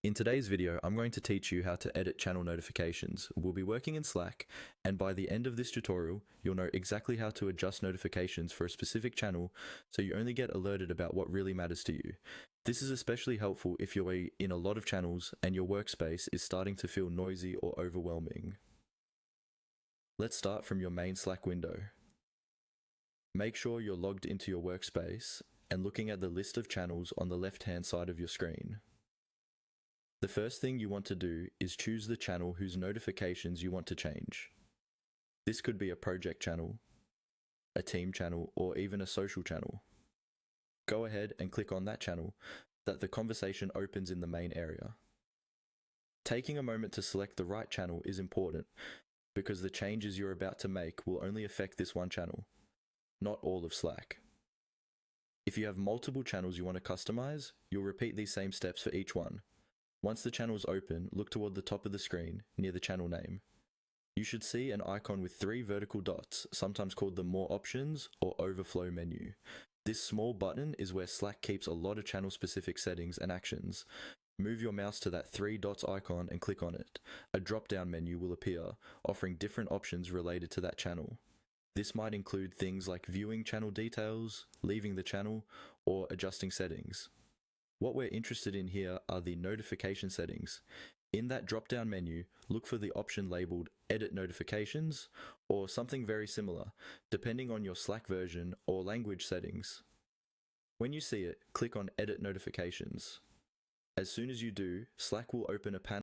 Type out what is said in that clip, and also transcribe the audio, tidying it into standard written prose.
In today's video, I'm going to teach you how to edit channel notifications. We'll be working in Slack, and by the end of this tutorial, you'll know exactly how to adjust notifications for a specific channel so you only get alerted about what really matters to you. This is especially helpful if you're in a lot of channels and your workspace is starting to feel noisy or overwhelming. Let's start from your main Slack window. Make sure you're logged into your workspace and looking at the list of channels on the left-hand side of your screen. The first thing you want to do is choose the channel whose notifications you want to change. This could be a project channel, a team channel, or even a social channel. Go ahead and click on that channel so that the conversation opens in the main area. Taking a moment to select the right channel is important because the changes you're about to make will only affect this one channel, not all of Slack. If you have multiple channels you want to customize, you'll repeat these same steps for each one. Once the channel is open, look toward the top of the screen, near the channel name. You should see an icon with 3 vertical dots, sometimes called the More Options or Overflow menu. This small button is where Slack keeps a lot of channel-specific settings and actions. Move your mouse to that 3 dots icon and click on it. A drop-down menu will appear, offering different options related to that channel. This might include things like viewing channel details, leaving the channel, or adjusting settings. What we're interested in here are the notification settings. In that drop-down menu, look for the option labeled Edit Notifications or something very similar, depending on your Slack version or language settings. When you see it, click on Edit Notifications. As soon as you do, Slack will open a panel